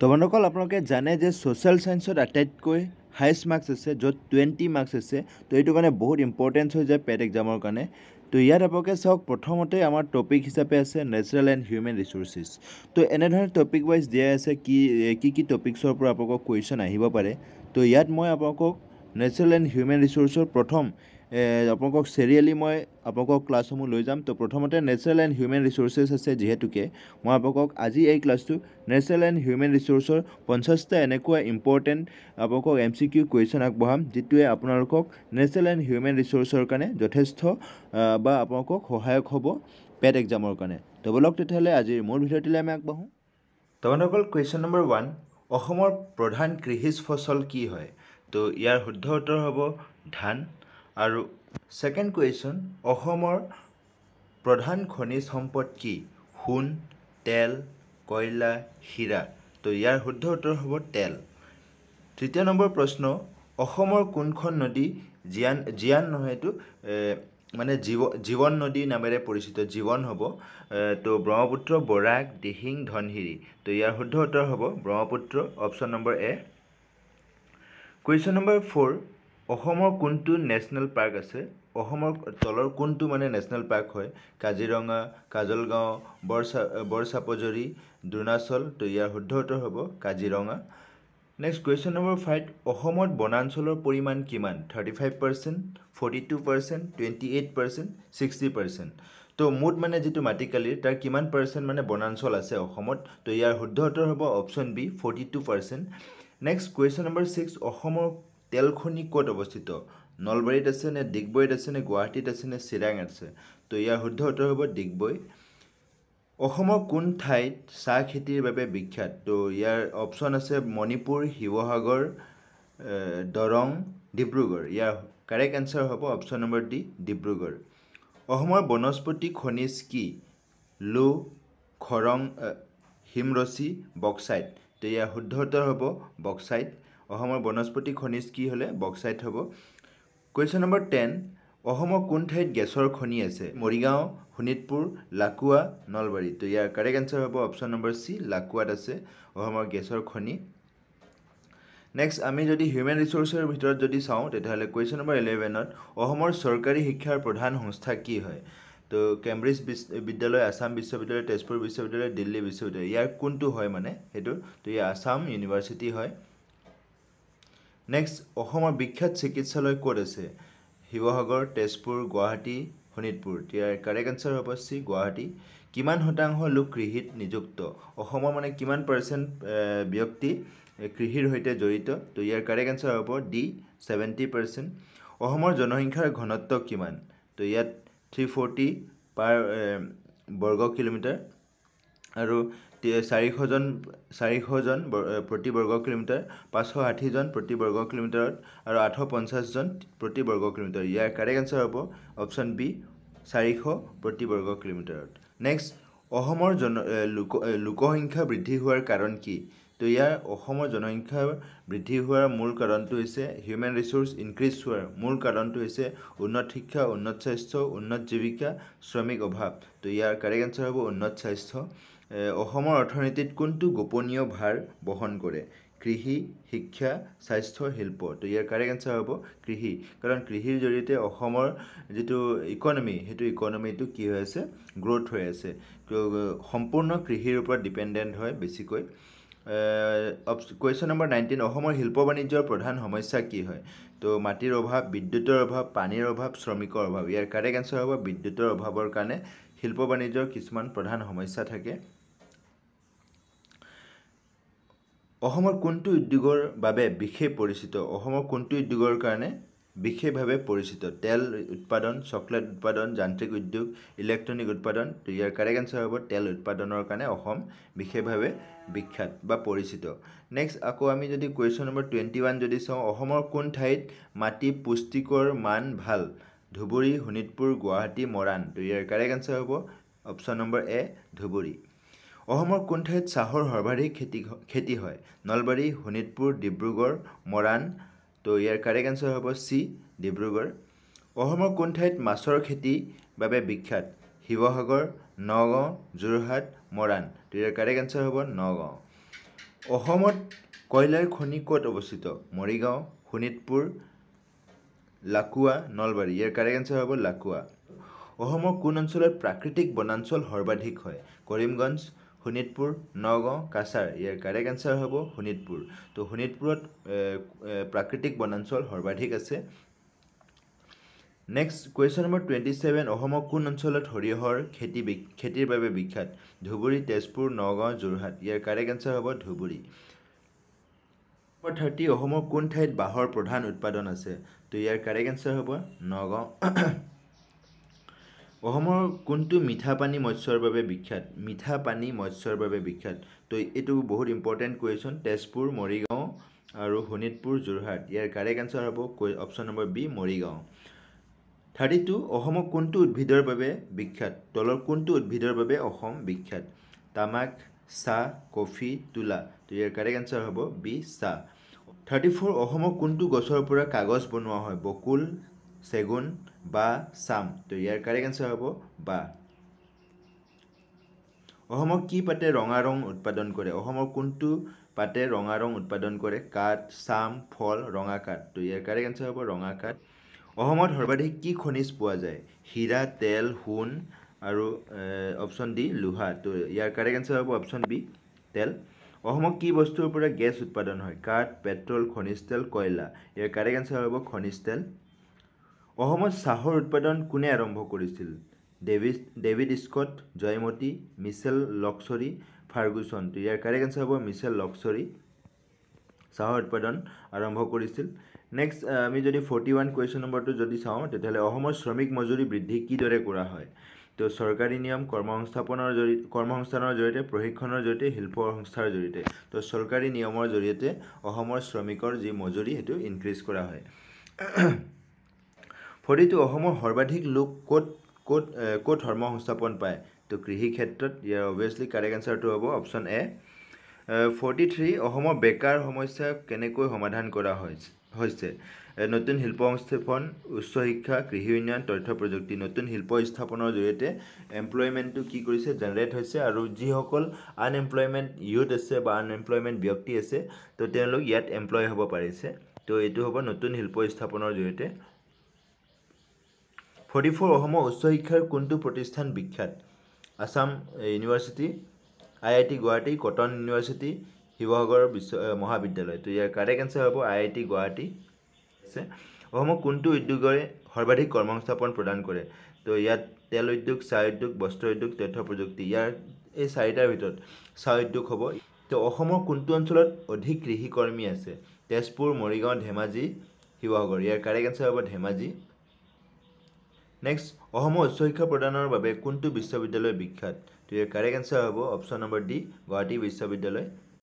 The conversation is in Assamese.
তো বন্ধুসকল আপোনালোকে জানে যে সোশ্যাল সায়েন্সত আটাইতকৈ হাইয়েষ্ট মাৰ্কছ আছে য'ত 20 মাৰ্কছ আছে তো এইটো কাৰণে বহুত ইম্পৰ্টেন্স হৈ যায় পেট এক্সামৰ কাৰণে তো ইয়াত আপোনালোকে চাওক প্ৰথমতে আমাৰ টপিক হিচাপে আছে নেচাৰেল এণ্ড হিউমেন ৰিসোৰ্সেছ তো এনেধৰণে টপিক ৱাইজ দিয়া আছে কি টপিকছৰ পৰা আপোনালোকক কুৱেশ্যন আহিব পাৰে তো ইয়াত মই আপোনালোকক নেচাৰেল এণ্ড হিউমেন ৰিসোৰ্সৰ প্ৰথম আপোনালোকক চিৰিয়েলি মই আপোনালোকক ক্লাছসমূহ লৈ যাম তো প্ৰথমতে নেচাৰেল এণ্ড হিউমেন ৰিসোৰ্সেছ আছে যিহেতুকে মই আপোনালোকক আজি এই ক্লাছটো নেচাৰেল এণ্ড হিউমেন ৰিসোৰ্সৰ 50টা এনেকুৱা ইম্পৰ্টেণ্ট আপোনালোকক MCQ কুৱেশ্যন আগবঢ়াম যিটোৱে আপোনালোকক নেচাৰেল এণ্ড হিউমেন ৰিসোৰ্সৰ কাৰণে যথেষ্ট বা আপোনালোকক সহায়ক হ'ব পেট এক্সামৰ কাৰণে তো বলক তেতিয়াহ'লে আজিৰ মূল ভিডিঅ'টিলৈ আমি আগবাঢ়োঁ তো বন্ধুসকল কুৱেশ্যন নম্বৰ 1 অসমৰ প্ৰধান কৃষিজ ফচল কি হয় তো ইয়াৰ শুদ্ধ উত্তৰ হ'ব ধান আৰু সেকেন্ড কুৱেশ্যন অসমৰ প্ৰধান খনিজ সম্পদ কি সোণ তেল কয়লা হীৰা তো ইয়াৰ শুদ্ধ উত্তৰ হ'ব তেল তৃতীয় নম্বৰ প্ৰশ্ন অসমৰ কোনখন নদী জিয়ান নহয় এটো মানে জীৱন নদী নামেৰে পৰিচিত জীৱন হ'ব তো ব্ৰহ্মপুত্ৰ বৰাক দিহিং ধনশিৰি তো ইয়াৰ শুদ্ধ উত্তৰ হ'ব ব্ৰহ্মপুত্ৰ অপচন নম্বৰ এ কুৱেশ্যন নম্বৰ 4 অসমৰ কোনটো নেশ্যনেল পাৰ্ক আছে অসমৰ তলৰ কোনটো মানে নেশ্যনেল পাৰ্ক হয় কাজিৰঙা কাজলগাঁও বৰসাপজৰি দুনাচল তো ইয়াৰ শুদ্ধ উত্তৰ হ'ব কাজিৰঙা নেক্সট কুৱেশ্যন নম্বৰ 5 অসমত বনাঞ্চলৰ পৰিমাণ কিমান 35% 42% 28% 60% তো মুঠ মানে যেটো মাটিকালিৰ তাৰ কিমান পাৰ্সেন্ট মানে বনাঞ্চল আছে অসমত তো ইয়াৰ শুদ্ধ উত্তৰ হ'ব option B 42% next question number 6 অসমৰ তেল খনি ক'ত অৱস্থিত নলবাৰীত আছে নে ডিগবৈত আছে নে গুৱাহাটীত আছে নে চিৰাঙত আছে তো ইয়াৰ শুদ্ধ উত্তৰ হ'ব ডিগবৈ অসমৰ কোন ঠাইত চাহ খেতিৰ বাবে বিখ্যাত তো ইয়াৰ অপচন আছে মণিপুৰ শিৱসাগৰ দৰং ডিব্ৰুগড় ইয়াৰ কাৰেক্ট আনসাৰ হ'ব অপচন নম্বৰ ডি ডিব্ৰুগড় অসমৰ বনস্পতি খনিজ কি লো খৰং হিমৰচি বক্সাইট তো ইয়াৰ শুদ্ধ উত্তৰ হ'ব বক্সাইট অসমৰ বনস্পতি খনিজ কি হলে বক্সাইট হ'ব কুৱেশ্যন নম্বৰ 10 অসমৰ কোন ঠাইত গেছৰ খনি আছে মৰিগাঁও শোণিতপুৰ লাকুৱা নলবাৰী তো ইয়াৰ কাৰেক্ট আনসাৰ হ'ব অপচন নম্বৰ সি লাকুৱাত আছে অসমৰ গেছৰ খনি নেক্সট আমি যদি হিউমেন ৰিসোৰ্সৰ ভিতৰত যদি চাওঁ তেতিয়াহ'লে কুৱেশ্যন নম্বৰ 11ত অসমৰ চৰকাৰী শিক্ষাৰ প্ৰধান সংস্থা কি হয় তো কেম্ব্ৰিজ বিদ্যালয় আসাম বিশ্ববিদ্যালয় তেজপুৰ বিশ্ববিদ্যালয় দিল্লী বিশ্ববিদ্যালয় ইয়াৰ কোনটো হয় মানে হেতু তো এই আসাম ইউনিভাৰ্সিটি হয় নেক্সট অসমৰ বিখ্যাত চিকিৎসালয় ক'ত আছে শিৱসাগৰ তেজপুৰ গুৱাহাটী শোণিতপুৰ ইয়াৰ কাৰেক্ট আনসাৰ হ'ব সি গুৱাহাটী কিমান শতাংশ লোক কৃষিত নিযুক্ত অসমৰ মানে কিমান পাৰ্সেন্ট ব্যক্তি কৃষিৰ সৈতে জড়িত তো ইয়াৰ কাৰেক্ট আনসাৰ হ'ব ডি 70% অসমৰ জনসংখ্যাৰ ঘনত্ব কিমান তো ইয়াত 340 পাৰ বৰ্গ কিলোমিটাৰ আৰু 400 জন প্ৰতি বৰ্গ কিলোমিটাৰ 560 জন প্ৰতি বৰ্গ কিলোমিটাৰত আৰু 850 জন প্ৰতি বৰ্গ কিলোমিটাৰ ইয়াৰ কাৰেক্ট আনসাৰ হ'ব অপচন বি 400 প্ৰতি বৰ্গ কিলোমিটাৰত নেক্সট অসমৰ লোকসংখ্যা বৃদ্ধি হোৱাৰ কাৰণ কি তো ইয়াৰ অসমৰ জনসংখ্যা বৃদ্ধি হোৱাৰ মূল কাৰণটো হৈছে হিউমেন ৰিসোৰ্স ইনক্ৰিজ হোৱাৰ মূল কাৰণটো হৈছে উন্নত শিক্ষা উন্নত স্বাস্থ্য উন্নত জীৱিকা শ্ৰমিক অভাৱ তো ইয়াৰ কাৰেক্ট আনসাৰ হ'ব উন্নত স্বাস্থ্য অসমৰ অৰ্থনীতিত কোনটো গোপনীয় ভাৰ বহন কৰে কৃষি শিক্ষা স্বাস্থ্য শিল্প তো ইয়াৰ কাৰেক্ট আনসাৰ হ'ব কৃষি কাৰণ কৃষিৰ জৰিয়তে অসমৰ যেটো ইকোনমি হেতু ইকোনমিটো কি হৈ আছে গ্ৰোথ হৈ আছে সম্পূৰ্ণ কৃষিৰ ওপৰত ডিপেন্ডেন্ট হয় বেছিকৈ কুৱেশ্যন নম্বৰ 19 অসমৰ শিল্প বাণিজ্যৰ প্ৰধান সমস্যা কি হয় তো মাটিৰ অভাৱ বিদ্যুতৰ অভাৱ পানীৰ অভাৱ শ্ৰমিকৰ অভাৱ ইয়াৰ কাৰেক্ট আনসাৰ হ'ব বিদ্যুতৰ অভাৱৰ কাৰণে শিল্প বাণিজ্যৰ কিছুমান প্ৰধান সমস্যা থাকে অসমৰ কোনটো উদ্যোগৰ বাবে বিশেষ পৰিচিত অসমৰ কোনটো উদ্যোগৰ কাৰণে বিশেষভাৱে পৰিচিত তেল উৎপাদন চকলেট উৎপাদন যান্ত্ৰিক উদ্যোগ ইলেক্ট্ৰনিক উৎপাদন তো ইয়াৰ কাৰেক্ট আনসাৰ হ'ব তেল উৎপাদনৰ কাৰণে অসম বিশেষভাৱে বিখ্যাত বা পৰিচিত নেক্সট আকৌ আমি যদি কুৱেশ্যন নম্বৰ 21 যদি চাওঁ অসমৰ কোন ঠাইত মাটি পুষ্টিকৰ মান ভাল ধুবুৰী শোণিতপুৰ গুৱাহাটী মৰাণ তো ইয়াৰ কাৰেক্ট আনসাৰ হ'ব অপচন নম্বৰ এ ধুবুৰী অসমৰ কোন ঠাইত চাহৰ সৰ্বাধিক খেতি হয় নলবাৰী শোণিতপুৰ ডিব্ৰুগড় মৰাণ তো ইয়াৰ কাৰেক্ট আনসাৰ হ'ব সি ডিব্ৰুগড় অসমৰ কোন ঠাইত মাছৰ খেতি বাবে বিখ্যাত শিৱসাগৰ নগাঁও যোৰহাট মৰাণ তো ইয়াৰ কাৰেক্ট আনসাৰ হ'ব নগাঁও অসমত কয়লাৰ খনি ক'ত অৱস্থিত? মৰিগাঁও, শোণিতপুৰ, লাকুৱা, নলবাৰী। ইয়াৰ কাৰেক্ট এনচাৰ হ'ব লাকুৱা। অসমৰ কোন অঞ্চলত প্ৰাকৃতিক বনাঞ্চল সৰ্বাধিক হয়? কৰিমগঞ্জ, শোণিতপুৰ, নগাঁও, কাছাৰ। ইয়াৰ কাৰেক্ট এনচাৰ হ'ব শোণিতপুৰ। তো শোণিতপুৰত প্ৰাকৃতিক বনাঞ্চল সৰ্বাধিক আছে। নেক্সট কুৱেশ্যন নম্বৰ 27, অসমৰ কোন অঞ্চলত সৰিয়হৰ খেতিৰ বাবে বিখ্যাত? ধুবুৰী, তেজপুৰ, নগাঁও, যোৰহাট। ইয়াৰ কাৰেক্ট এনচাৰ হ'ব ধুবুৰী। নম্বৰ 30, অসমৰ কোন ঠাইত বাঁহৰ প্ৰধান উৎপাদন আছে? তো ইয়াৰ কাৰেক্ট এনচাৰ হ'ব নগাঁও। অসমৰ কোনটো মিঠা পানী মৎস্যৰ বাবে বিখ্যাত? মিঠা পানী মৎস্যৰ বাবে বিখ্যাত। তো এইটো বহুত ইম্পৰ্টেণ্ট কুৱেশ্যন। তেজপুৰ, মৰিগাঁও আৰু শোণিতপুৰ, যোৰহাট। ইয়াৰ কাৰেক্ট এনচাৰ হ'ব অপশ্যন নম্বৰ বি, মৰিগাঁও। 32, অসমৰ কোনটো উদ্ভিদৰ বাবে বিখ্যাত? তলৰ কোনটো উদ্ভিদৰ বাবে অসম বিখ্যাত? তামাক, চাহ, কফি, তুলা। তো ইয়াৰ কাৰেক্ট এনচাৰ হ'ব বি, চাহ। 34, অসমৰ কোনটো গছৰ পৰা কাগজ বনোৱা হয়? বকুল, চেগুন, বাঁহ, চাম। তো ইয়াৰ কাৰেক্ট এনচাৰ হ'ব বাঁহ। অসমৰ কি পাতে ৰঙা ৰং উৎপাদন কৰে? অসমৰ কোনটো পাতে ৰঙা ৰং উৎপাদন কৰে? কাঠ, চাম, ফল, ৰঙা কাঠ। তো ইয়াৰ কাৰেক্ট এনচাৰ হ'ব ৰঙা কাঠ। অসমত সৰ্বাধিক কি খনিজ পোৱা যায়? হীৰা, তেল, সোণ আৰু অপশ্যন ডি লোহা। তো ইয়াৰ কাৰেক্ট এনচাৰ হ'ব অপশ্যন বি, তেল। অসমত কি বস্তুৰ পৰা গেছ উৎপাদন হয়? কাঠ, পেট্ৰল, খনিজ তেল, কয়লা। ইয়াৰ কাৰেক্ট এনচাৰ হ'ব খনিজ তেল। অসমত চাহৰ উৎপাদন কোনে আৰম্ভ কৰিছিল? ডেভিড স্কট, জয়মতী, মিচেল লক্সৰী, ফাৰ্গুছন। তো ইয়াৰ কাৰেক্ট এনচাৰ হ'ব মিচেল লক্সৰী। চাহৰ উৎপাদন আৰম্ভ কৰিছিল। নেক্সট আমি যদি 41 কুৱেশ্যন নম্বৰটো যদি চাওঁ, তেতিয়াহ'লে অসমৰ শ্ৰমিক মজুৰি বৃদ্ধি কিদৰে কৰা হয়? তো চৰকাৰী নিয়ম, কৰ্মসংস্থানৰ জৰিয়তে, প্ৰশিক্ষণৰ জৰিয়তে, শিল্প সংস্থাৰ জৰিয়তে। তো চৰকাৰী নিয়মৰ জৰিয়তে অসমৰ শ্ৰমিকৰ যি মজুৰি সেইটো ইনক্ৰিজ কৰা হয়। 42, অসমৰ সৰ্বাধিক লোক ক'ত ধৰ্ম সংস্থাপন পায়? তো কৃষি ক্ষেত্ৰত। ইয়াৰ অবভিয়াছলি কাৰেক্ট এনচাৰটো হ'ব অপশ্যন এ। 43, অসমৰ বেকাৰ সমস্যা কেনেকৈ সমাধান কৰা হৈছে? নতুন শিল্প সংস্থাপন, উচ্চ শিক্ষা, কৃষি উন্নয়ন, তথ্য প্ৰযুক্তি। নতুন শিল্প স্থাপনৰ জৰিয়তে এমপ্লয়মেণ্টটো কি কৰিছে? জেনেৰেট হৈছে, আৰু যিসকল আনএমপ্লয়মেণ্ট ইউথ আছে বা আনএমপ্লয়মেণ্ট ব্যক্তি আছে, তো তেওঁলোক ইয়াত এমপ্লয় হ'ব পাৰিছে। তো এইটো হ'ব নতুন শিল্প স্থাপনৰ জৰিয়তে। 44, অসমৰ উচ্চ শিক্ষাৰ কোনটো প্ৰতিষ্ঠান বিখ্যাত? Assam university, IIT Guwahati, cotton university, Sivasagar মহাবিদ্যালয়। তো ইয়াৰ কাৰেক্ট এনচাৰ হ'ব IIT গুৱাহাটী। অসমত কোনটো উদ্যোগৰে সৰ্বাধিক কৰ্মসংস্থাপন প্ৰদান কৰে? তো ইয়াত তেল উদ্যোগ, চাহ উদ্যোগ, বস্ত্ৰ উদ্যোগ, তথ্য প্ৰযুক্তি। ইয়াৰ এই চাৰিটাৰ ভিতৰত চাহ উদ্যোগ হ'ব। তো অসমৰ কোনটো অঞ্চলত অধিক কৃষি কৰ্মী আছে? তেজপুৰ, মৰিগাঁও, ধেমাজি, শিৱসাগৰ। ইয়াৰ কাৰেক্ট এনচাৰ হ'ব ধেমাজি। নেক্সট, অসমৰ উচ্চ শিক্ষা প্ৰদানৰ বাবে কোনটো বিশ্ববিদ্যালয় বিখ্যাত? তো ইয়াৰ কাৰেক্ট এনচাৰ হ'ব অপশ্যন নম্বৰ ডি, গুৱাহাটী বিশ্ববিদ্যালয়।